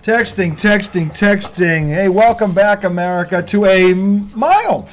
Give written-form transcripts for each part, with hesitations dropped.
Texting. Hey, welcome back, America, to a mild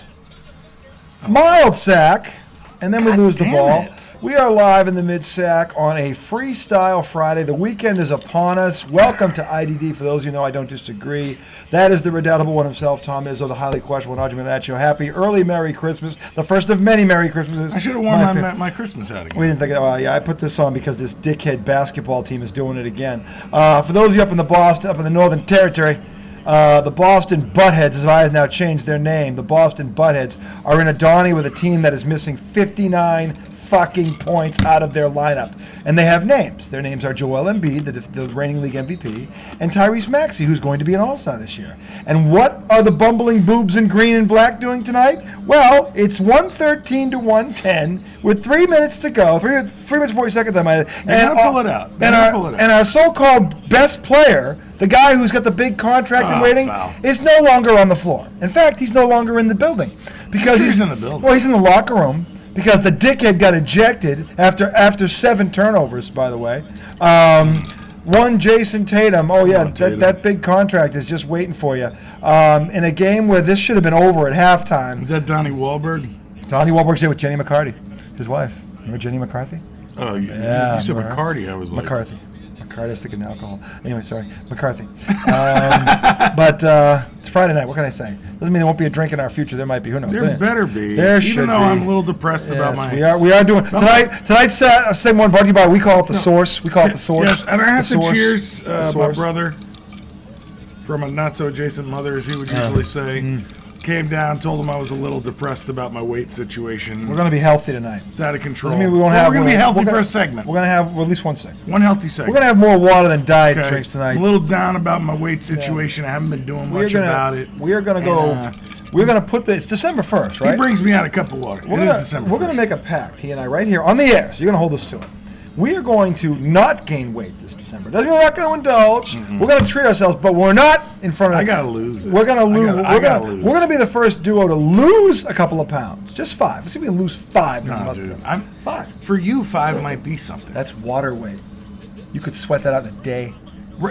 sack. And then we lose the ball. We are live in the mid-sack on a Freestyle Friday. The weekend is upon us. Welcome to IDD. For those of you who know I don't disagree. That is the redoubtable one himself, Tom Izzo, the highly questionable Najee Macho. Happy early Merry Christmas. The first of many Merry Christmases. I should have worn my Christmas hat again. We didn't think of that. Yeah, I put this on because this dickhead basketball team is doing it again. For those of you up in the Northern Territory, the Boston Buttheads, as I have now changed their name, the Boston Buttheads are in a Donnie with a team that is missing 59 fucking points out of their lineup. And they have names. Their names are Joel Embiid, the reigning league MVP, and Tyrese Maxey, who's going to be an All-Star this year. And what are the bumbling boobs in green and black doing tonight? Well, it's 113 to 110 with 3 minutes to go. 3 minutes 40 seconds, I might add. And pull it out. And our so-called best player, the guy who's got the big contract and waiting, is no longer on the floor. In fact, he's no longer in the building. Because he's in the building. Well, he's in the locker room because the dickhead got ejected after 7 turnovers, by the way. One Jason Tatum. Oh, yeah, that big contract is just waiting for you. In a game where this should have been over at halftime. Is that Donnie Wahlberg? Donnie Wahlberg's here with Jenny McCarthy, his wife. Remember Jenny McCarthy? Oh, yeah. You said McCarty. I was like... McCarthy. I was thinking alcohol. Anyway, sorry. McCarthy. But it's Friday night. What can I say? Doesn't mean there won't be a drink in our future. There might be. Who knows? There better be. There should be. Even though I'm a little depressed about my... We are doing... Tonight's segment brought to you by, we call it The Source. We call it The Source. Yes, and I have to cheers my brother from a not-so-adjacent mother, as he would usually say. Came down, told him I was a little depressed about my weight situation. We're going to be healthy tonight. It's out of control. We're going to be healthy for a segment. We're going to have at least one segment. One healthy segment. We're going to have more water than diet drinks tonight. I'm a little down about my weight situation. I haven't been doing much about it. We're going to go... We're going to put this... It's December 1st, right? He brings me out a cup of water. It is December 1st. We're going to make a pact, he and I, right here on the air. So you're going to hold us to it. We are going to not gain weight this December. Doesn't mean we're not going to indulge. We're going to treat ourselves, but we're not in front of... I got to lose it. We're going to lose. We're going to be the first duo to lose a couple of pounds. Just 5. Let's see if we can lose 5. No, dude. 5. For you, 5 might be something. That's water weight. You could sweat that out in a day.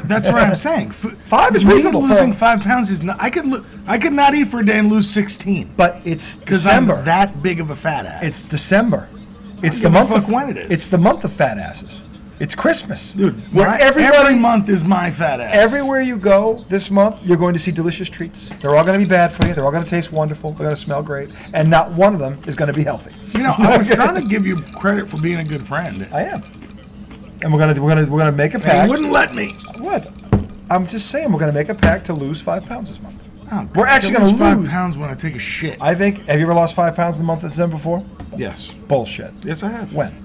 That's what I'm saying. 5 is reasonable. Losing 5 pounds is not... I could not eat for a day and lose 16. But it's December. Because I'm that big of a fat ass. It's December. It's the month of when it is. It's the month of fat asses. It's Christmas. Dude, every month is my fat ass. Everywhere you go this month, you're going to see delicious treats. They're all going to be bad for you. They're all going to taste wonderful. They're going to smell great. And not one of them is going to be healthy. You know, I was trying to give you credit for being a good friend. I am. And we're gonna make a pact. You wouldn't let me. What? I'm just saying we're going to make a pact to lose 5 pounds this month. Oh, we're actually going to lose 5 pounds when I take a shit. I think. Have you ever lost 5 pounds in the month of December before? Yes. Bullshit. Yes, I have. When?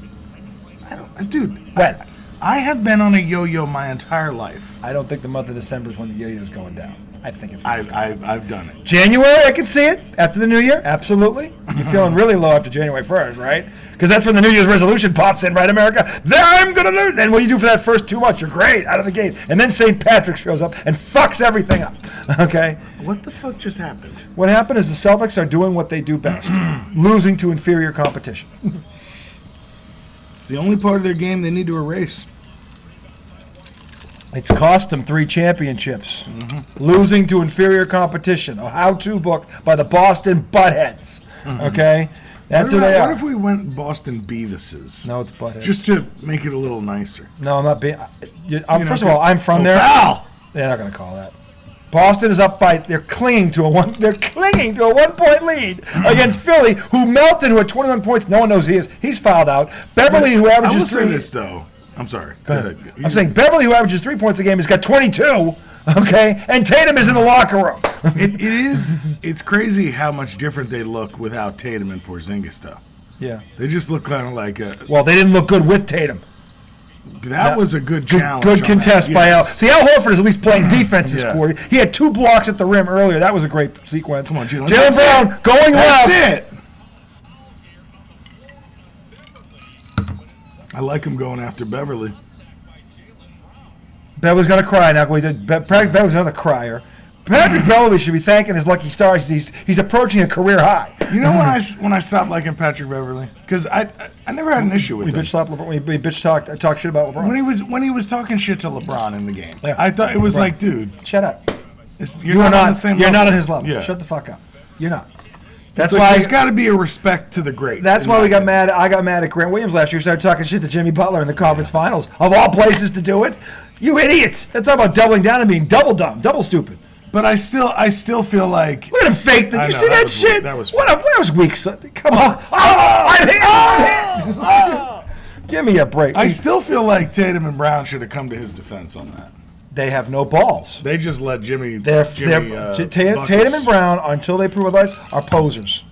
Dude. When? I have been on a yo-yo my entire life. I don't think the month of December is when the yo-yo is going down. I think it's. I've done it. January, I can see it. After the New Year, absolutely. You're feeling really low after January 1st, right? Because that's when the New Year's resolution pops in, right, America? Then I'm gonna lose. And what you do for that first 2 months, you're great out of the gate. And then St. Patrick shows up and fucks everything up. Okay. What the fuck just happened? What happened is the Celtics are doing what they do best: losing to inferior competition. It's the only part of their game they need to erase. It's cost them 3 championships. Losing to inferior competition. A how-to book by the Boston Buttheads. Okay? That's who they are. What if we went Boston Beavises? No, it's Buttheads. Just to make it a little nicer. No, I'm not being... First of all, I'm from there. Foul! They're not going to call that. Boston is up by... They're clinging to a 1-point lead against Philly, who melted, who had 21 points. No one knows who he is. He's fouled out. Beverly, who averages... I will say this, though. I'm sorry. Go ahead. I'm saying Beverly, who averages 3 points a game, has got 22, okay? And Tatum is in the locker room. It's crazy how much different they look without Tatum and Porzingis, though. Yeah. They just look kind of like a... Well, they didn't look good with Tatum. That was a good challenge. Good contest by Al. See, Al Horford is at least playing defense this quarter. He had 2 blocks at the rim earlier. That was a great sequence. Come on, Jalen. Jalen Brown going left. That's it. I like him going after Beverly. Beverly's going to cry now. Beverly's another crier. Patrick Beverley should be thanking his lucky stars. He's approaching a career high. You know when I stopped liking Patrick Beverley? Because I never had an issue with him. When he bitch talked shit about LeBron. When he was talking shit to LeBron in the game, Yeah. I thought it was like, dude, shut up. You're not on the same You're level. not on his level. Yeah. Shut the fuck up. You're not. That's why there's got to be a respect to the greats. That's why we got mad. I got mad at Grant Williams last year. Started talking shit to Jimmy Butler in the conference finals. Of all places to do it, you idiot! That's all about doubling down and being double dumb, double stupid. But I still feel like look at him fake that. You see that shit? That was that was weak. Come on! I'm hit. Give me a break. I still feel like Tatum and Brown should have come to his defense on that. They have no balls. They just let Jimmy. Tatum and Brown, until they prove otherwise, are posers.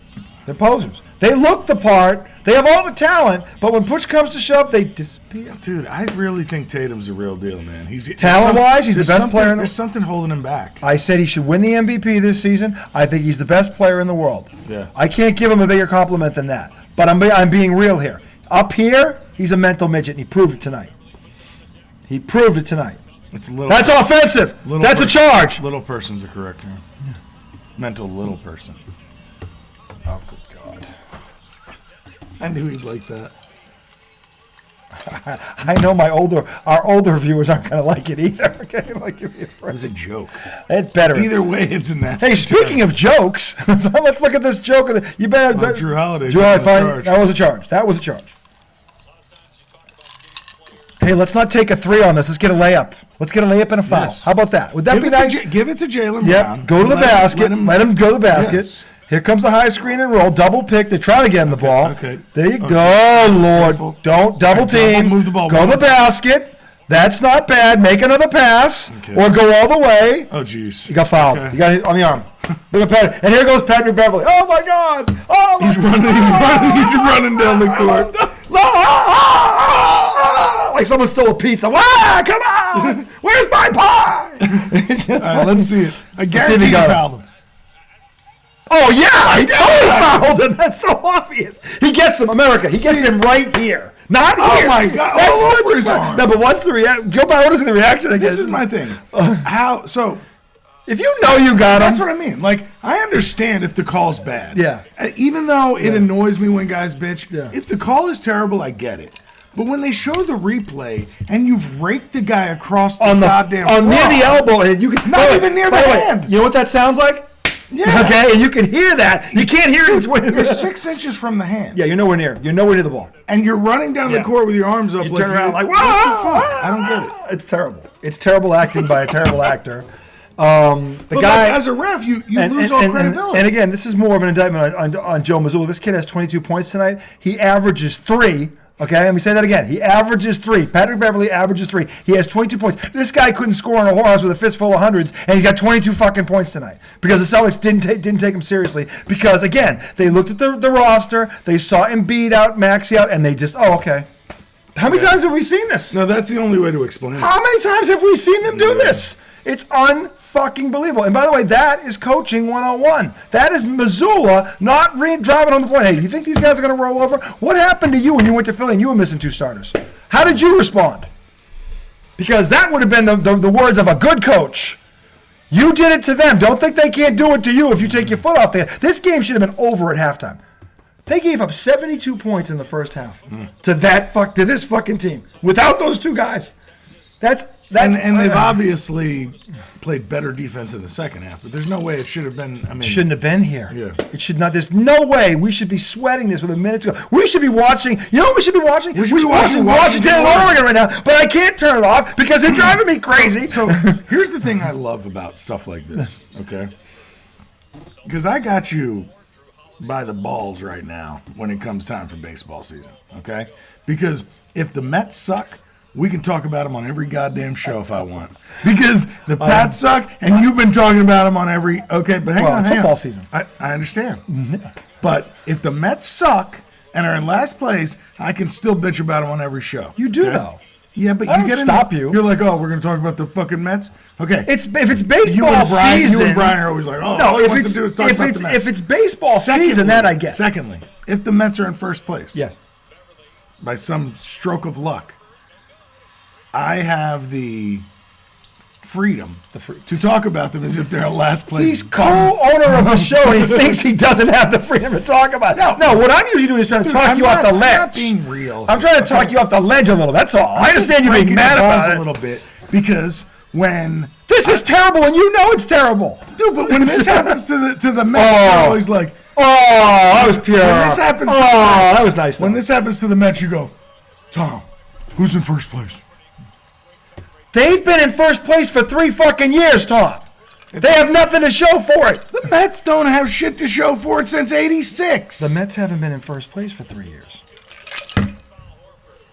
They're posers. They look the part. They have all the talent, but when push comes to shove, they disappear. Dude, I really think Tatum's a real deal, man. Talent-wise, he's the best player in the world. There's something holding him back. I said he should win the MVP this season. I think he's the best player in the world. Yeah. I can't give him a bigger compliment than that. But I'm being real here. Up here, he's a mental midget, and he proved it tonight. That's offensive. That's a charge. Little person's a correct term. Yeah. Mental little person. Oh, good God. I knew he'd like that. I know our older viewers aren't going to like it either. Okay, It was a joke. It's better. Either way, it's a nasty. Hey, speaking of jokes, so let's look at this joke. You better. Drew Holiday. That was a charge. Hey, let's not take a 3 on this. Let's get a layup. And a foul. Yes. How about that? Would that be nice? Give it to Jaylen Brown. Yep. Go to the basket. Let him go to the basket. Yes. Here comes the high screen and roll. Double pick. They're trying to get him the ball. Okay. There you go, Lord. Careful. Don't double team. Move the ball. Go to the basket. That's not bad. Make another pass. Okay. Or go all the way. Oh, jeez. You got fouled. Okay. You got hit on the arm. Look at Patrick. And here goes Patrick Beverley. Oh, my God. Oh, my He's running down the court. Like someone stole a pizza. Wow, come on! Where's my pie? All right, let's see it. I guarantee you fouled him. Oh, yeah, he totally fouled him. That's so obvious. He gets him, America. He gets him right here. Not here. Oh, my God. That's All such over a his arm. No, but what's the reaction? Joe Biden, what is the reaction? This is my thing. If you know you got him. That's what I mean. Like, I understand if the call's bad. Yeah. Even though it annoys me when guys bitch, Yeah. if the call is terrible, I get it. But when they show the replay and you've raked the guy across the goddamn floor, near the elbow, and you can not even near the hand. You know what that sounds like? Yeah. Okay, and you can hear that. You can't hear it. You're 6 inches from the hand. Yeah, you're nowhere near. You're nowhere near the ball. And you're running down the court with your arms up. You like turn around like, what the fuck? I don't get it. It's terrible. It's terrible acting by a terrible actor. The guy, as a ref, you lose all credibility. And again, this is more of an indictment on Joe Mazzulla. This kid has 22 points tonight. He averages 3. Okay, let me say that again. He averages 3. Patrick Beverley averages 3. He has 22 points. This guy couldn't score on a whorehouse with a fistful of hundreds, and he's got 22 fucking points tonight because the Celtics didn't take him seriously. Because again, they looked at the roster, they saw Embiid out, Maxey out, and they just okay. How many times have we seen this? No, that's the only way to explain it. How many times have we seen them do this? It's unfucking believable. And by the way, that is coaching 101. That is Mazzulla not driving on the plane. Hey, you think these guys are going to roll over? What happened to you when you went to Philly and you were missing 2 starters? How did you respond? Because that would have been the words of a good coach. You did it to them. Don't think they can't do it to you if you take your foot off there. This game should have been over at halftime. They gave up 72 points in the first half to this fucking team without those 2 guys. And they've obviously played better defense in the second half, but there's no way it should have been. I mean, shouldn't have been here. Yeah. It should not. There's no way we should be sweating this with a minute to go. We should be watching. You know what we should be watching? We should be watching Washington and Oregon right now, but I can't turn it off because they're driving me crazy. So here's the thing I love about stuff like this, okay? Because I got you by the balls right now when it comes time for baseball season, okay? Because if the Mets suck, we can talk about them on every goddamn show if I want. Because the Pats suck, and you've been talking about them on every... Okay, but hang on. It's football season. I understand. But if the Mets suck and are in last place, I can still bitch about them on every show. You do, though. Yeah, but I don't stop you. You're like, oh, we're going to talk about the fucking Mets? Okay. If it's baseball season... You and Brian are always like, oh, no, all he wants to do is talk about the Mets. If it's baseball season, that I get. Secondly, if the Mets are in first place... Yes. By some stroke of luck... I have the freedom to talk about them as if they're a last place. He's co-owner of the show, and he thinks he doesn't have the freedom to talk about it. No, what I'm usually doing is trying to talk you off the ledge. I'm not being real. I'm trying to talk you off the ledge a little. That's all. I understand you being mad about it a little bit because when this is terrible, and you know it's terrible, dude. But when this happens to the Mets, you're always like, "Oh, that was pure." When this happens, to the Mets, that was nice. When this happens to the Mets, you go, Tom, who's in first place? They've been in first place for 3 fucking years, Tom. They have nothing to show for it. The Mets don't have shit to show for it since '86. The Mets haven't been in first place for 3 years.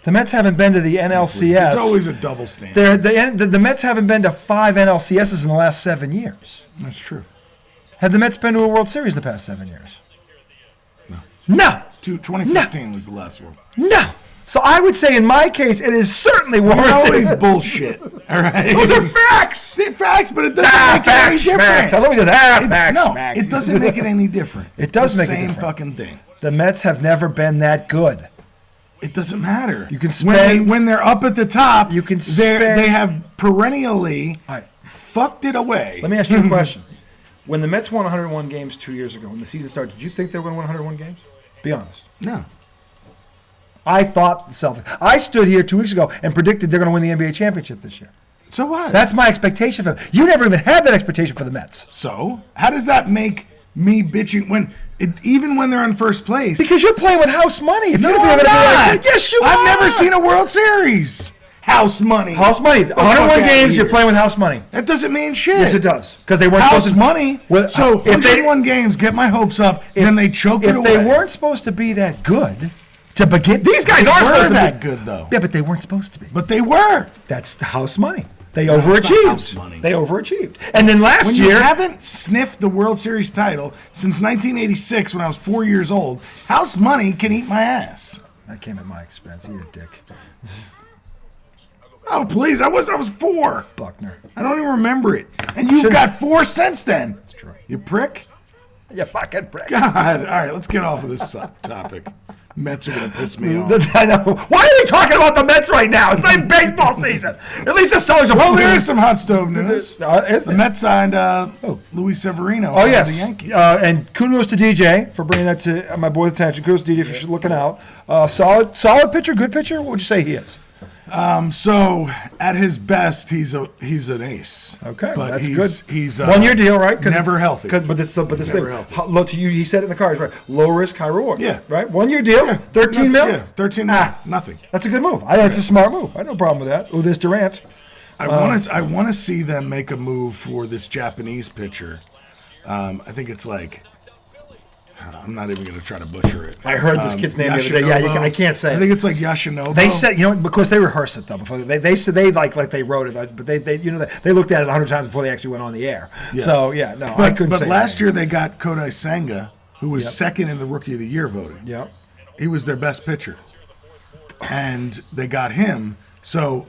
The Mets haven't been to the NLCS. It's always a double standard. The Mets haven't been to 5 NLCSs in the last 7 years. That's true. Have the Mets been to a World Series the past 7 years? No. 2015 was the last one. No. So I would say in my case, it is certainly warranted. Always bullshit. All right. Those are facts. Facts, but it doesn't make it any different. Facts. I thought we just facts. No, facts. it doesn't make it any different. It does make it different. different. Same fucking thing. The Mets have never been that good. It doesn't matter. You can spend when they're up at the top. You can they have perennially fucked it away. Let me ask you a question. When the Mets won 101 games 2 years ago, when the season started, did you think they were going to win 101 games? Be honest. No. I thought the Celtics. I stood here 2 weeks ago and predicted they're going to win the NBA championship this year. So what? That's my expectation for them. You never even had that expectation for the Mets. So how does that make me bitching even when they're in first place? Because you're playing with house money. If no, you I'm not. Yes, you are. I've never seen a World Series. House money. House money. 101 games, you're playing with house money. That doesn't mean shit. Yes, it does. Because they weren't house supposed to, money. So 101 games, get my hopes up, and then they choke it away. If they weren't supposed to be that good to begin, these guys aren't supposed to be that good though. Yeah, but they weren't supposed to be. But they were. That's the house money. They overachieved. House money. They overachieved. And then last year, you haven't sniffed the World Series title since 1986 when I was 4 years old. House money can eat my ass. That came at my expense. You're a dick. Oh, please. I was 4. Buckner. I don't even remember it. And you've got 4 since then. That's true. You prick. You fucking prick. God. All right, let's get off of this topic. Mets are going to piss me off. I know. Why are we talking about the Mets right now? It's like baseball season. At least the Celtics are. Well, there is some hot stove news. The Mets signed Luis Severino. Oh, yes. The Yankees. And kudos to DJ for bringing that to my boy's attention. Kudos to DJ for looking out. Solid pitcher, good pitcher. What would you say he is? So at his best, he's an ace. Okay, but that's good. He's 1 year deal, right? Never healthy. But this never thing, healthy. low to you. He said it in the cards, right? Low risk, high reward. Yeah. Right. 1 year deal. Yeah. 13 mil. Yeah. 13 mil. Nothing. That's a good move. I think it's a smart move. I have no problem with that. With this Durant. I want to see them make a move for this Japanese pitcher. I think it's like. I'm not even going to try to butcher it. I heard this kid's name the other day. Yeah, I can't say. I think it's like Yoshinobu. They said, because they rehearsed it though. Before they said they like they wrote it, but they looked at it 100 times before they actually went on the air. Yeah. So I couldn't say. But last year they got Kodai Senga, who was second in the Rookie of the Year voting. Yep. He was their best pitcher, and they got him. So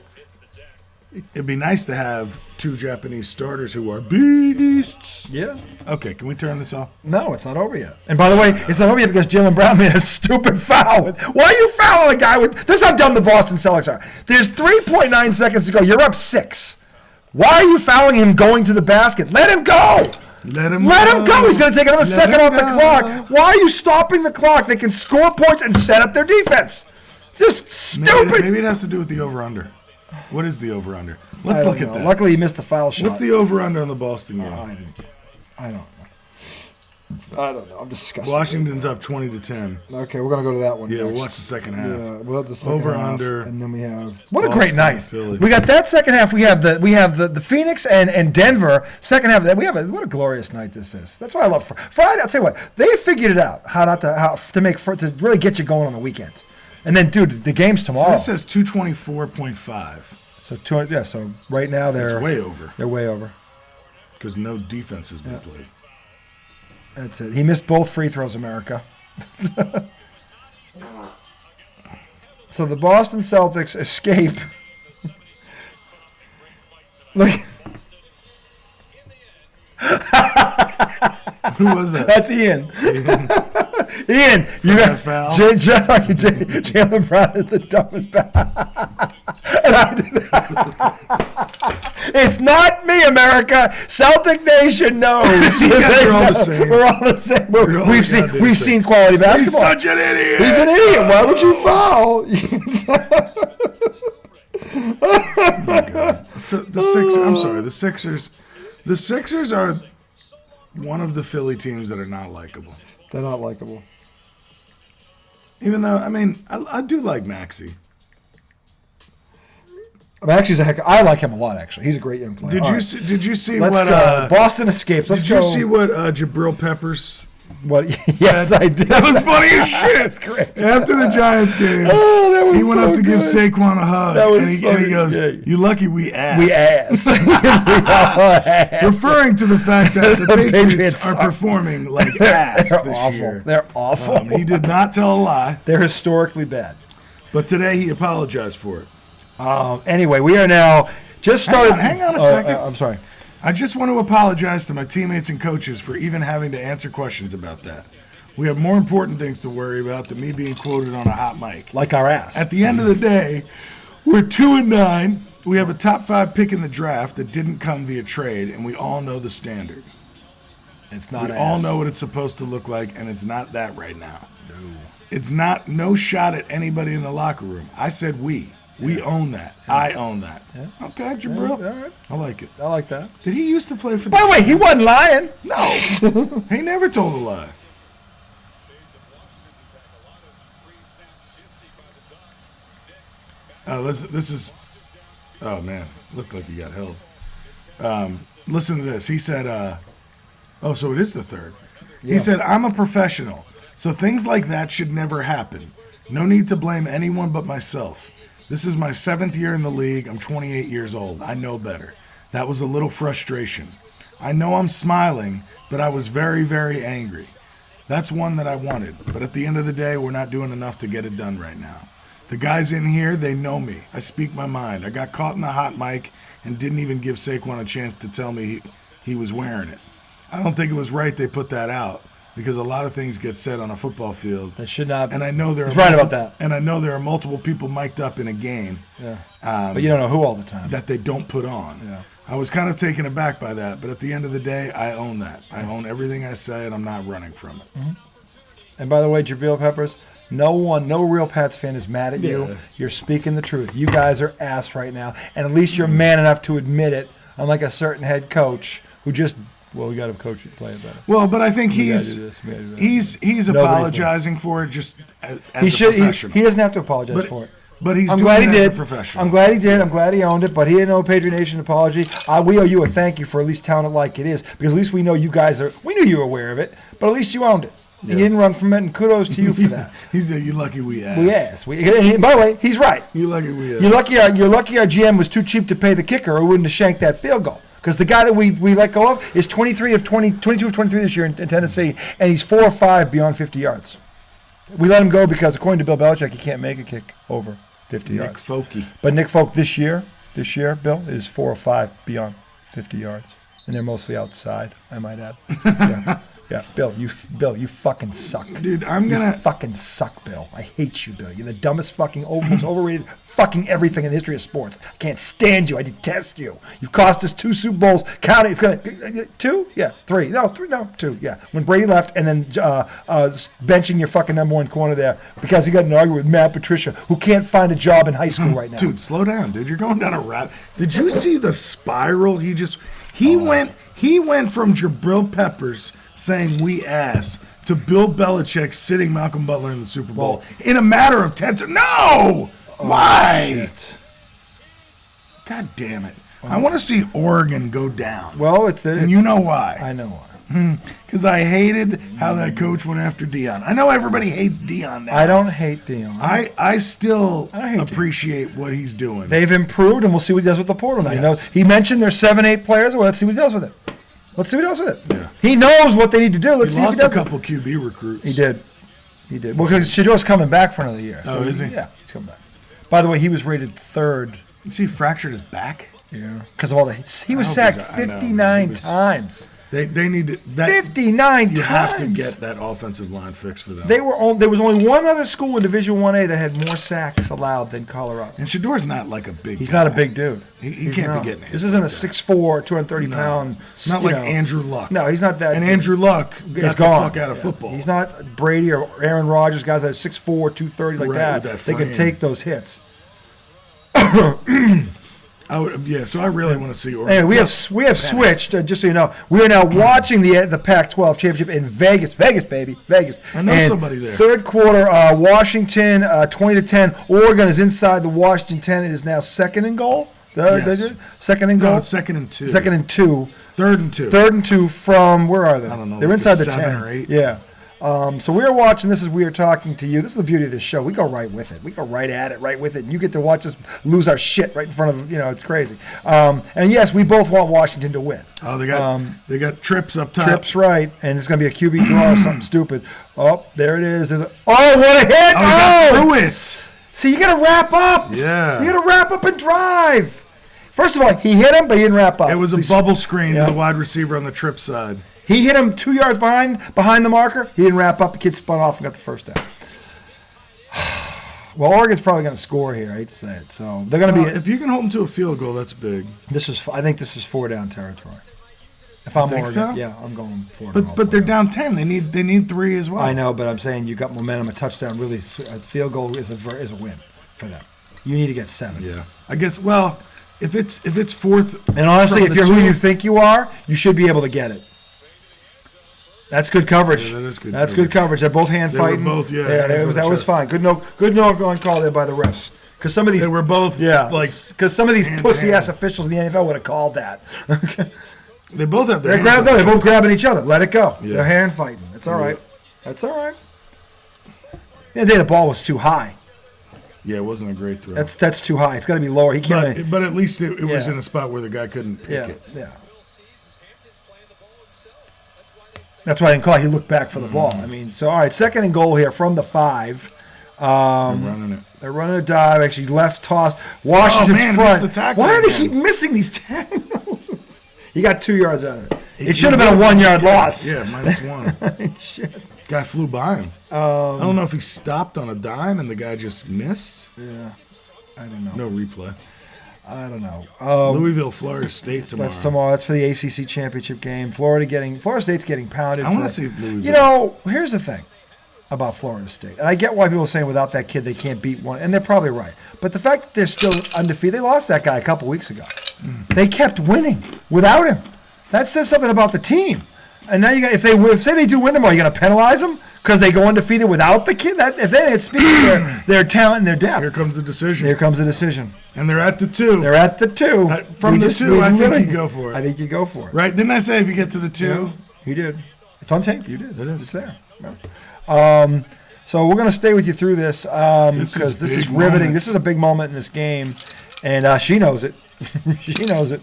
it'd be nice to have 2 Japanese starters who are beasts. Yeah. Okay, can we turn this off? No, it's not over yet. And by the way, it's not over yet because Jaylen Brown made a stupid foul. Why are you fouling a guy with... This is how dumb the Boston Celtics are. There's 3.9 seconds to go. You're up 6. Why are you fouling him going to the basket? Let him go! Let him go. He's going to take another second off the clock. Why are you stopping the clock? They can score points and set up their defense. Just stupid. Maybe it has to do with the over-under. What is the over-under? Let's look at that. Luckily, he missed the foul shot. What's the over-under on the Boston game? I don't know. I'm disgusted. Washington's up 20-10. Okay, we're going to go to that one Yeah, next. we'll watch the second half. Yeah, we'll have the second half. Over-under. And then we have... What a great night. Philly. We got that second half. We have the Phoenix and Denver. Second half of that. What a glorious night this is. That's why I love Friday. I'll tell you what. They figured it out. To really get you going on the weekend. And then, dude, the game's tomorrow. So this says 224.5. So right now they're way over. They're way over because no defense has been played. That's it. He missed both free throws, America. So the Boston Celtics escape. Look. Who was that? That's Ian. Ian, you got foul. Jaylen Brown is the dumbest. And I did that. It's not me, America. Celtic Nation knows. You guys are all the same. We're all the same. We're all We've seen quality basketball. He's such an idiot. He's an idiot. Why would you foul? Oh my God. The Sixers. I'm sorry. The Sixers. The Sixers are one of the Philly teams that are not likable. They're not likable. Even though, I mean, I do like Maxey. Maxey's I like him a lot, actually. He's a great young player. Did you see Let's what go. Boston escapes. Let's did go. you see what Jabril Peppers What? Yes, I did. That was funny as shit. That's great. After the Giants game, that was he went so up to give good. Saquon a hug, That was and he goes, "You lucky we asked." We asked. Referring to the fact that the Patriots are suck. performing like ass They're this awful. year. They're awful. He did not tell a lie, They're historically bad. but today he apologized for it. Anyway, we are now just started. Hang on a second. I'm sorry. I just want to apologize to my teammates and coaches for even having to answer questions about that. We have more important things to worry about than me being quoted on a hot mic. Like our ass. At the end of the day, we're 2-9. We have a top 5 pick in the draft that didn't come via trade, and we all know the standard. It's not We ass. all know what it's supposed to look like, and it's not that right now. No. It's not no shot at anybody in the locker room. I said we. We own that. Yeah. I own that. Yeah. Okay, Jabril. Yeah, all right. I like it. I like that. Did he used to play for the By the way, he wasn't lying. No. He never told a lie. This is, oh man, looked like he got held. Listen to this. He said, so it is the third. Yeah. He said, I'm a professional, so things like that should never happen. No need to blame anyone but myself. This is my 7th year in the league. I'm 28 years old. I know better. That was a little frustration. I know I'm smiling, but I was very, very angry. That's one that I wanted, but at the end of the day, we're not doing enough to get it done right now. The guys in here, they know me. I speak my mind. I got caught in the hot mic and didn't even give Saquon a chance to tell me he was wearing it. I don't think it was right they put that out because a lot of things get said on a football field. That should not. And I know there are right about that. And I know there are multiple people mic'd up in a game. Yeah. But you don't know who all the time. That they don't put on. Yeah. I was kind of taken aback by that, but at the end of the day, I own that. I own everything I say, and I'm not running from it. Mm-hmm. And by the way, Jabril Peppers, no real Pats fan is mad at you. You're speaking the truth. You guys are ass right now, and at least you're man enough to admit it, unlike a certain head coach who just, we got to coach it, play it better. Well, but I think he's apologizing for it just as a professional. He doesn't have to apologize for it. But he's doing it as a professional. I'm glad he did. I'm glad he owned it, but he didn't owe Patriot Nation an apology. We owe you a thank you for at least telling it like it is, because at least we know you guys are. We knew you were aware of it, but at least you owned it. Yeah. You didn't run from it, and kudos to you for that. He said, "You lucky we asked." We asked. By the way, he's right. You lucky we asked. You're lucky our GM was too cheap to pay the kicker, or wouldn't have shanked that field goal. Because the guy that we let go of is 22 of 23 this year in Tennessee, and he's 4 or 5 beyond 50 yards. We let him go because, according to Bill Belichick, he can't make a kick over 50 yards. Nick Folke. But Nick Folk this year, Bill, is 4 or 5 beyond 50 yards. And they're mostly outside, I might add. Yeah, Bill, you fucking suck. Dude, You fucking suck, Bill. I hate you, Bill. You're the dumbest fucking, most overrated fucking everything in the history of sports. I can't stand you. I detest you. You've cost us 2 Super Bowls. Count it. It's going to, 2? Yeah, 3. No, 3, no, 2. Yeah. When Brady left and then benching your fucking number 1 corner there because he got in an argument with Matt Patricia, who can't find a job in high school right now. Dude, slow down, dude. You're going down a route. Did you see the spiral he went from Jabril Peppers saying we ass to Bill Belichick sitting Malcolm Butler in the Super Bowl in a matter of 10 seconds. No! Why? Shit. God damn it. I want to see Oregon go down. Well, and you know why. I know why. Because I hated how that coach went after Deion. I know everybody hates Deion now. I don't hate Deion. I still appreciate what he's doing. They've improved, and we'll see what he does with the portal now. Yes. He mentioned there's 7-8 players. Well, let's see what he does with it. Yeah. He knows what they need to do. Let's see if he does a couple QB recruits. He did. Well, because Shador's coming back for another year. So is he? Yeah, he's coming back. By the way, he was rated 3rd. Is he fractured his back? Yeah. Because of all he was sacked 59 times. They need to, that 59 you times. have to get that offensive line fixed for them. There was only one other school in Division 1A that had more sacks allowed than Colorado. And Shador's not like a big. He's guy. not a big dude. He can't be getting it. This isn't a 6'4", 230-pound. Not like Andrew Luck. No, he's not that. And Andrew Luck got the fuck out of football. He's not Brady or Aaron Rodgers, guys that are 6'4", 230 like that. They can take those hits. So I really want to see Oregon. Anyway, we have switched. Just so you know, we are now watching the Pac-12 championship in Vegas, baby, Vegas. I know somebody there. Third quarter, Washington 20-10. Oregon is inside the Washington 10. It is now second and goal. Second and goal. No, it's second and 2. Second and 2. Third and 2. Third and 2 from where are they? I don't know. They're inside the 7 10 or 8. Yeah. So we are watching this as we are talking to you. This is the beauty of this show. We go right with it. We go right at it, right with it. And you get to watch us lose our shit right in front of, it's crazy. And yes, we both want Washington to win. Oh, they got trips up top. Trips, right. And it's going to be a QB draw or something stupid. Oh, there it is. What a hit. Oh, he got through it. See, you got to wrap up. Yeah. You got to wrap up and drive. First of all, he hit him, but he didn't wrap up. It was a bubble screen to the wide receiver on the trip side. He hit him 2 yards behind the marker. He didn't wrap up. The kid spun off and got the first down. Well, Oregon's probably going to score here. I hate to say it. So they're going to be. If you can hold them to a field goal, that's big. I think this is 4-down territory. If I'm Oregon, so? yeah, I'm going 4-down. But they're down 10. They need 3 as well. I know, but I'm saying you got momentum. A touchdown, really, a field goal is a win for them. You need to get 7. Yeah, I guess. Well, if it's fourth, and honestly, if you're who 2, you think you are, you should be able to get it. That's good coverage. Yeah, that is good. That's good coverage. They're both hand fighting. Were both, that was fine. Good no on call there by the refs. Because some of these they were both because some of these pussy ass officials in the NFL would have called that. They both have their they're both grabbing each other. Let it go. Yeah. They're hand fighting. It's all right. That's all right. The other day the ball was too high. Yeah, it wasn't a great throw. That's too high. It's got to be lower. He can't. But at least it was in a spot where the guy couldn't pick it. Yeah. That's why I didn't call it. He looked back for the ball. I mean, so all right, second and goal here from the 5. They're running it. They're running a dive. Actually, left toss. Washington's front. Missed the tackle Why do they again. keep missing these tackles? He got 2 yards out of it. It should have been a 1-yard loss. Yeah, -1. Shit. Guy flew by him. I don't know if he stopped on a dime and the guy just missed. Yeah, I don't know. No replay. I don't know. Louisville, Florida State tomorrow. That's tomorrow. That's for the ACC championship game. Florida State's getting pounded. I want to see Louisville. Here's the thing about Florida State, and I get why people are saying without that kid they can't beat one, and they're probably right. But the fact that they're still undefeated, they lost that guy a couple weeks ago. They kept winning without him. That says something about the team. And now if they do win tomorrow, you're going to penalize them because they go undefeated without the kid. If they had speaks their talent and their depth. Here comes the decision. And they're at the 2. They're at the 2. From the 2, I think you go for it. I think you go for it. Right? Didn't I say if you get to the 2? Yeah, you did. It's on tape. You did. It is. It's there. Yeah. So we're going to stay with you through this because this is riveting. Moment. This is a big moment in this game, and she knows it. She knows it.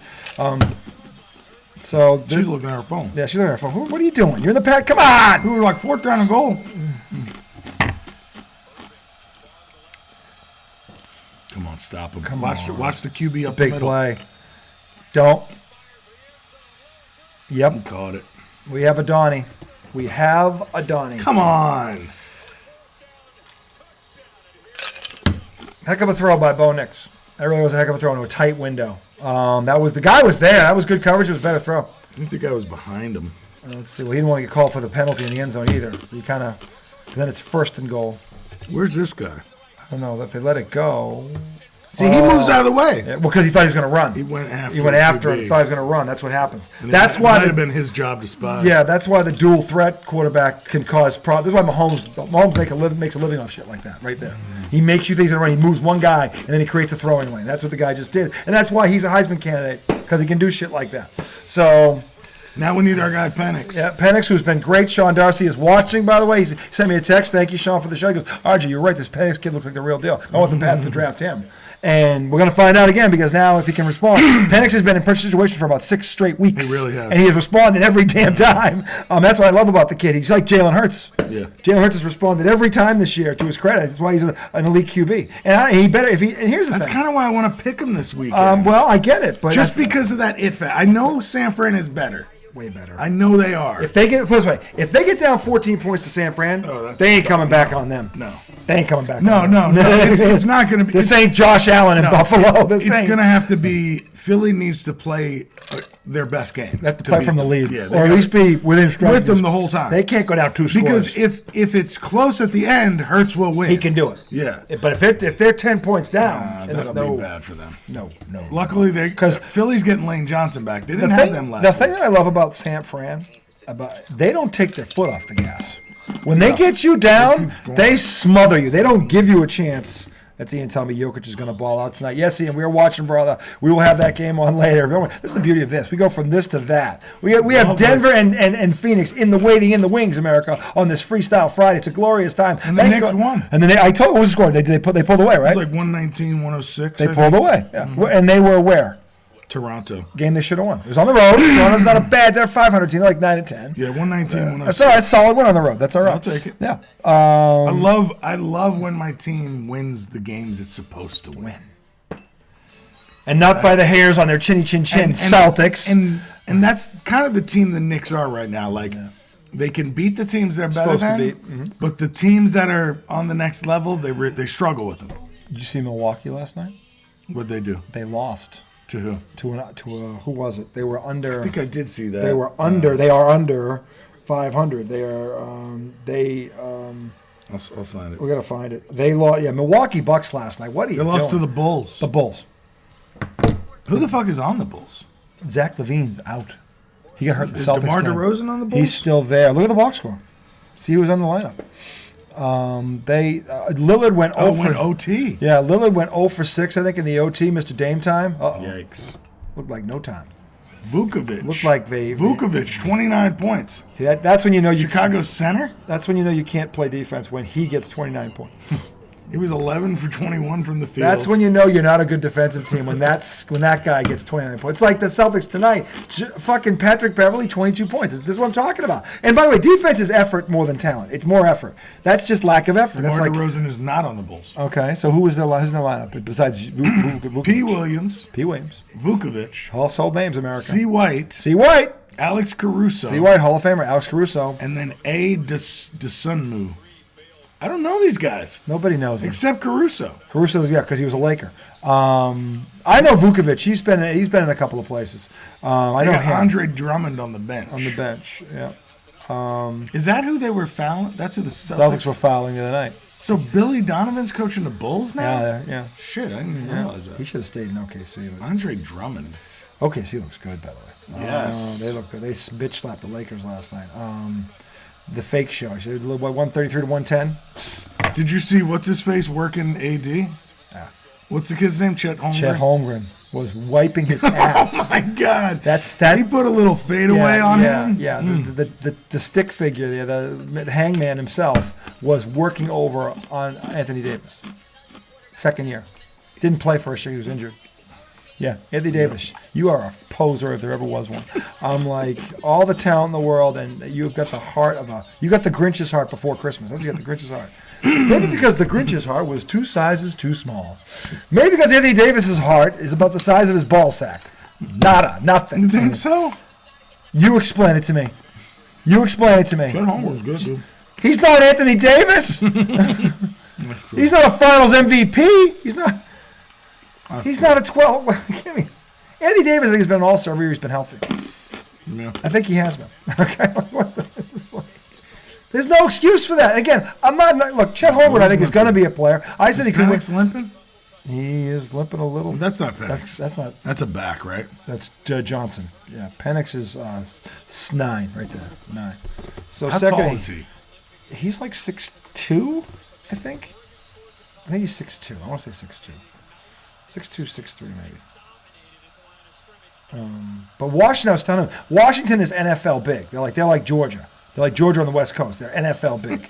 So she's looking at her phone. Yeah, she's looking at her phone. What are you doing? You're in the pack. Come on. We were like 4th down and goal. Come on, stop him. Watch the QB up the middle. Big play. Don't. Yep. He caught it. We have a Donnie. Come on. Heck of a throw by Bo Nix. That really was a heck of a throw into a tight window. The guy was there. That was good coverage. It was a better throw. I think the guy was behind him. Let's see. Well, he didn't want to get called for the penalty in the end zone either. So you kind of. Then it's 1st and goal. Where's this guy? I don't know if they let it go. See, he moves out of the way. Yeah, well, because he thought he was going to run. He went after. He went after it. Thought he was going to run. That's what happens. And that's why it might have been his job to spy. Yeah, that's why the dual threat quarterback can cause problems. That's why Mahomes makes a living off shit like that right there. He makes you think he's going to run. He moves one guy, and then he creates a throwing lane. That's what the guy just did. And that's why he's a Heisman candidate, because he can do shit like that. So now we need our guy Penix. Yeah, Penix, who's been great. Sean Darcy is watching, by the way. He sent me a text. Thank you, Sean, for the show. He goes, RJ, you're right. This Penix kid looks like the real deal. I want the Pats to draft him. And we're going to find out again because now if he can respond. Penix has been in pressure situations for about 6 straight weeks. He really has. And he has responded every damn time. That's what I love about the kid. He's like Jalen Hurts. Yeah. Jalen Hurts has responded every time this year, to his credit. That's why he's an elite QB. And he better, and here's the thing. That's kind of why I want to pick him this weekend. Well, I get it. But just because of that it factor. I know San Fran is better. way better. I know they are. If they get, put it this way, if they get down 14 points to San Fran, they ain't coming back on them. No. They ain't coming back. No. It's not going to be. This ain't Josh Allen in Buffalo. It's going to have to be. Philly needs to play their best game. They have to play from the lead, yeah, or at least be within striking with them the whole time. They can't go down 2 scores. Because if it's close at the end, Hurts will win. He can do it. Yeah. But if they're 10 points down, that'll be bad for them. No. Luckily, because Philly's getting Lane Johnson back. They didn't have them last. The thing that I love about San Fran, they don't take their foot off the gas. When they get you down, they smother you. They don't give you a chance. That's Ian telling me Jokic is going to ball out tonight. Yes, Ian, we are watching, brother. We will have that game on later. This is the beauty of this. We go from this to that. We have Denver and Phoenix waiting in the wings, America, on this Freestyle Friday. It's a glorious time. And the Knicks won. And then I told you what was the score. They pulled away, right? It was like 119-106. They pulled away. Yeah. And they were where? Toronto. Game they should have won. It was on the road. Toronto's not a bad. They're a 500 team. They're like 9-10. Yeah, 119-106. That's all right. Solid win on the road. That's all right. I'll take it. Yeah. I love when my team wins the games it's supposed to win. And not by the hairs on their chinny chin chin. Celtics. And that's kind of the team the Knicks are right now. Like they can beat the teams they're better than, but the teams that are on the next level, they struggle with them. Did you see Milwaukee last night? What'd they do? They lost. To who? Who was it? They were under. I think I did see that. They were under. They are under 500. They are. I'll find it. We're gonna find it. They lost. Yeah, Milwaukee Bucks last night. What are you doing? They lost to the Bulls. The Bulls. Who the fuck is on the Bulls? Zach LaVine's out. He got hurt in the Celtics DeMar game. DeRozan on the Bulls? He's still there. Look at the box score. See who was on the lineup. Lillard went 0 for OT. Yeah, Lillard went 0 for 6, I think, in the OT. Mr. Dame time. Yikes! Looked like no time. Vukovic. Looked like Vukovic, 29 points. See, that's when you know Chicago center. That's when you know you can't play defense when he gets 29 points. He was 11 for 21 from the field. That's when you know you're not a good defensive team, when that guy gets 29 points. It's like the Celtics tonight. Fucking Patrick Beverly, 22 points. This is what I'm talking about. And by the way, defense is effort more than talent. It's more effort. That's just lack of effort. DeMar DeRozan is not on the Bulls. Okay, so who's in the lineup besides Vukovic? P. Williams. Vukovic. Household names, America. C. White. Alex Caruso. C. White, Hall of Famer, Alex Caruso. And then A. DeSunmu. I don't know these guys. Nobody knows them. Except Caruso. Caruso's, because he was a Laker. I know Vukovic. He's been in a couple of places. I know him. Andre Drummond on the bench. Yeah. Is that who they were fouling? That's who the Celtics were fouling the other night. So Billy Donovan's coaching the Bulls now? Yeah. Shit, I didn't even realize that. He should have stayed in OKC. Andre Drummond. OKC looks good, by the way. Yes. They look good. They bitch slapped the Lakers last night. The fake show. He said 133 to 110. Did you see what's his face working AD? Yeah. What's the kid's name? Chet Holmgren. Chet Holmgren was wiping his ass. Oh my God! That he put a little fadeaway on him. Yeah. The stick figure, the hangman himself, was working over on Anthony Davis. Second year, didn't play first year. He was injured. Yeah, Anthony Davis, you are a poser if there ever was one. I'm like, all the talent in the world, and you've got the heart you got the Grinch's heart before Christmas. That's what you got, the Grinch's heart. Maybe because the Grinch's heart was 2 sizes too small. Maybe because Anthony Davis's heart is about the size of his ball sack. Nothing. You think so? You explain it to me. Chet Holmgren's good, dude. He's not Anthony Davis. He's not a Finals MVP. He's not a 12. Anthony Davis, I think, has been an all-star every year he's been healthy. Yeah. I think he has been. Okay. There's no excuse for that. Again, I'm not. Look, Chet Holmgren, I think, is going to be a player. I said he could win. Limping? He is limping a little. That's not Penix. That's not. That's a back, right? That's Johnson. Yeah, Penix is 9 right there. 9. So how second, tall is he? He's like 6'2", I think. I think he's 6'2". I want to say 6'2". 6'2", 6'3", maybe. But Washington, I was telling him, Washington is NFL big. They're like Georgia. They're like Georgia on the West Coast. They're NFL big.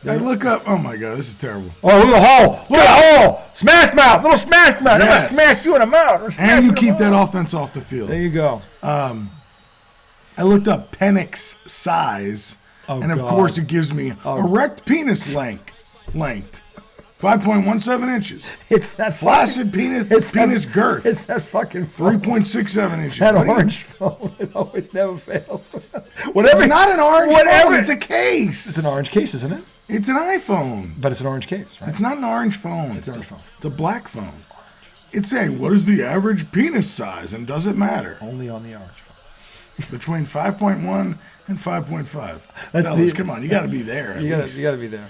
I look up. Oh my God, this is terrible. Oh, look at the hole! Look at the hole! Smash mouth, little smash mouth. I'm gonna smash you in the mouth. And you keep that offense off the field. There you go. I looked up Penix size, and of course it gives me erect penis length. 5.17 inches. It's that Flaccid penis girth. It's that fucking phone. 3.67 inches. That orange phone. It always never fails. Whatever. It's not an orange phone. It's a case. It's an orange case, isn't it? It's an iPhone. But it's an orange case, right? It's not an orange phone. It's an orange phone. It's a black phone. It's saying, what is the average penis size, and does it matter? Only on the orange phone. Between 5.1 and 5.5. That's Fellas, come on, you got to be there. You got to be there.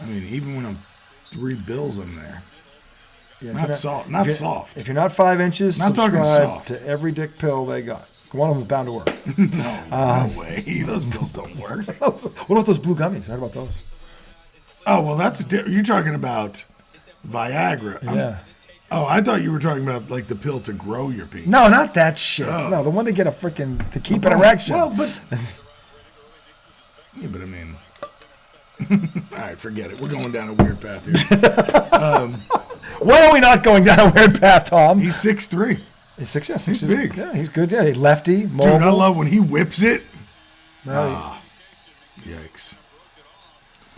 I mean, even when I'm 3 bills in there. Yeah, Not soft. If you're not 5 inches, Not talking subscribe soft. to every dick pill they got. One of them's bound to work. No way. Those pills don't work. What about those blue gummies? How about those? Oh, well, you're talking about Viagra. Yeah. I thought you were talking about like the pill to grow your penis. No, not that shit. Oh. No, the one to get to keep an erection. Well, but yeah, but I mean, all right, forget it. We're going down a weird path here. Why are we not going down a weird path, Tom? He's 6'3". He's 6', yeah, He's big. Yeah, he's good. Yeah, he's lefty, mobile. Dude, I love when he whips it. No, Yikes!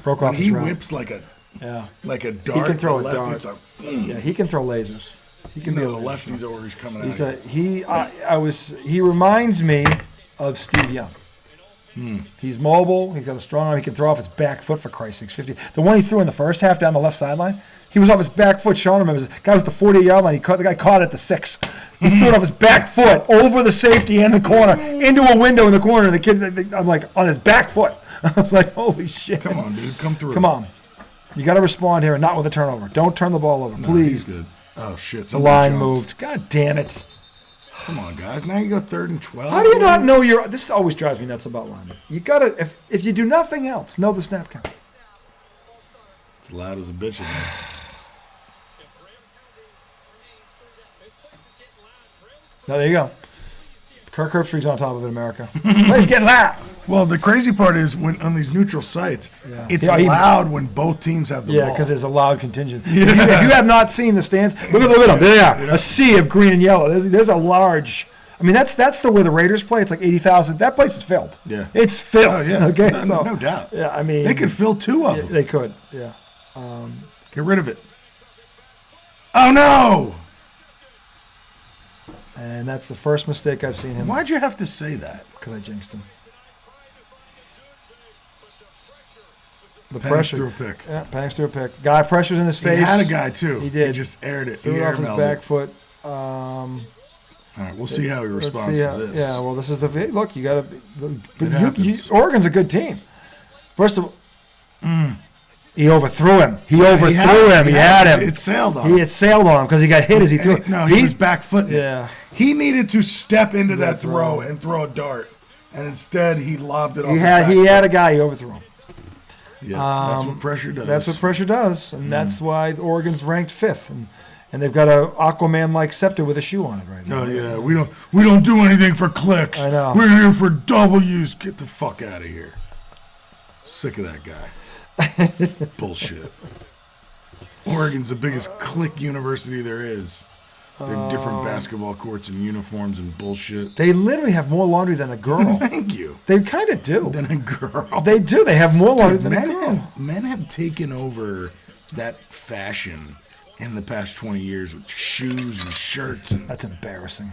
broke When off he his route. whips like a Yeah. dart. He can throw a lefty, dart. It's like, Yeah, he can throw lasers. He can be a the laser. lefty's always coming He's out. he reminds me of Steve Young. He's mobile. He's got a strong arm. He can throw off his back foot, for Christ's sakes. 50. The one he threw in the first half down the left sideline, he was off his back foot. Sean remembers. The guy was at the 48-yard line. The guy caught it at the 6. He threw it off his back foot over the safety and the corner into a window in the corner. The kid, I'm like, on his back foot. I was like, holy shit. Come on, dude. Come through. Come on. You got to respond here and not with a turnover. Don't turn the ball over, please. He's good. Oh, shit. The line moved. God damn it. Come on, guys. Now you go 3rd and 12. How do you not know this always drives me nuts about linemen. You got to, if you do nothing else, know the snap count. It's loud as a bitch in there. Now, there you go. Kirk Herbstreit's on top of it, America. He's getting loud. Well, the crazy part is when on these neutral sites, it's loud when both teams have the ball. Yeah, because there's a loud contingent. If you have not seen the stands, look at them. There they are. A sea of green and yellow. There's a large. I mean, that's where the Raiders play. It's like 80,000. That place is filled. Yeah. It's filled. Oh, yeah. Okay, No doubt. Yeah, I mean. They could fill 2 of them. They could, yeah. Get rid of it. Oh, no! And that's the first mistake I've seen him. Why'd you have to say that? Because I jinxed him. The Panics pressure. through a pick. Yeah, panics through a pick. Guy pressures in his face. He had a guy, too. He did. He just aired it. Threw He it off his air-mailed back it. foot. All right, we'll see how he Let's responds see to how- this. Yeah, well, this is the look. You got to. happens. Oregon's a good team. First of all, he overthrew him. He overthrew him. He had him. It sailed on He him. had sailed on him because he got hit as he threw. No, he was back footing. Yeah. He needed to step into that That throw throw. and throw a dart, and instead he lobbed it off. He his had back he foot. had a guy. He overthrew him. Yeah, that's what pressure does. That's what pressure does, and that's why Oregon's ranked 5th, and they've got a Aquaman-like scepter with a shoe on it right now. Oh yeah, we don't do anything for clicks. I know. We're here for W's. Get the fuck out of here. Sick of that guy. Bullshit. Oregon's the biggest click university there is. They're different basketball courts and uniforms and bullshit. They literally have more laundry than a girl. Thank you. They kind of do. Than a girl. They do. They have more laundry than a men girl. men have taken over that fashion in the past 20 years with shoes and shirts. And That's embarrassing.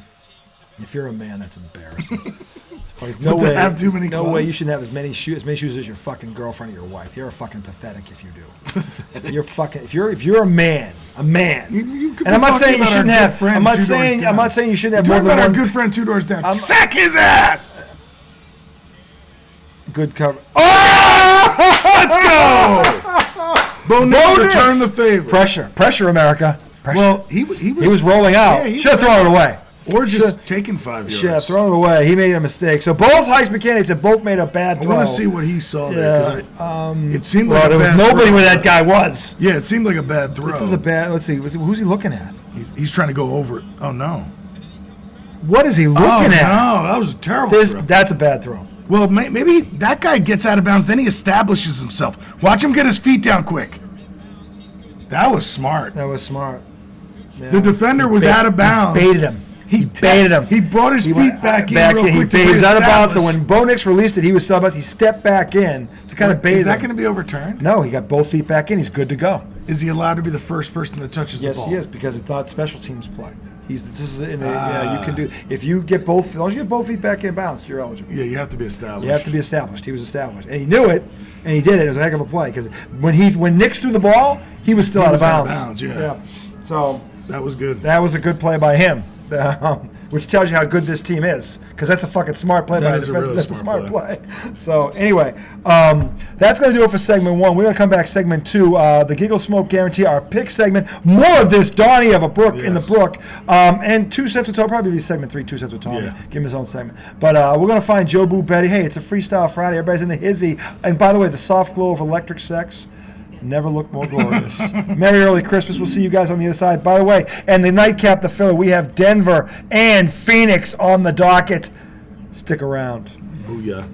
If you're a man, that's embarrassing. Like, But to have too many no way clothes? you shouldn't have as many shoes as your fucking girlfriend or your wife. You're fucking pathetic if you do. You're fucking if you're a man, You could and I'm be not talking saying you about shouldn't our have. good friend I'm not 2 doors saying down. I'm not saying you shouldn't have You're more talking than about our one good friend 2 doors down. Sack his ass. good cover. Let's go. Bo Nix return the favor. Pressure, America. Pressure. Well, he was rolling out. Yeah, he Should have was- thrown it away. Or just taking 5 yards. Yeah, thrown it away. He made a mistake. So both Heisman candidates have both made a bad I throw. want to see what he saw there. 'Cause it seemed Well, like there a was bad nobody throw. where that guy was. Yeah, it seemed like a bad throw. This is a bad. Let's see. Who's he looking at? He's trying to go over it. Oh, no. What is he looking at? No, that was a terrible throw. That's a bad throw. Well, maybe that guy gets out of bounds, then he establishes himself. Watch him get his feet down quick. That was smart. That was smart. Yeah. The defender was out of bounds. He baited him. He baited him. He brought his feet back in real quick. He was out of bounds, so when Bo Nix released it, he was still out of bounds. He stepped back in to kind of bait him. Is that going to be overturned? No, he got both feet back in. He's good to go. Is he allowed to be the first person that touches the ball? Yes, he is, because it's not special teams play. You can do, if you get both, as long as you get both feet back in bounds, you're eligible. Yeah, you have to be established. You have to be established. He was established, and he knew it, and he did it. It was a heck of a play, because when Knicks threw the ball, he was still out of bounds. Yeah. So that was good. That was a good play by him, which tells you how good this team is, because that's a fucking smart play by the defense. That's a smart play. So anyway, that's going to do it for segment 1. We're going to come back segment 2, the Giggle Smoke Guarantee, our pick segment. More of this Donnie of a Brook in the Brook. And 2 Sets with Tommy, probably be segment 3, 2 Sets with Tommy. Yeah. Give him his own segment. But we're going to find Joe Boo Betty. Hey, it's a Freestyle Friday. Everybody's in the hizzy. And by the way, the soft glow of electric sex never looked more glorious. Merry early Christmas. We'll see you guys on the other side. By the way, and the nightcap, the filler, we have Denver and Phoenix on the docket. Stick around. Booyah.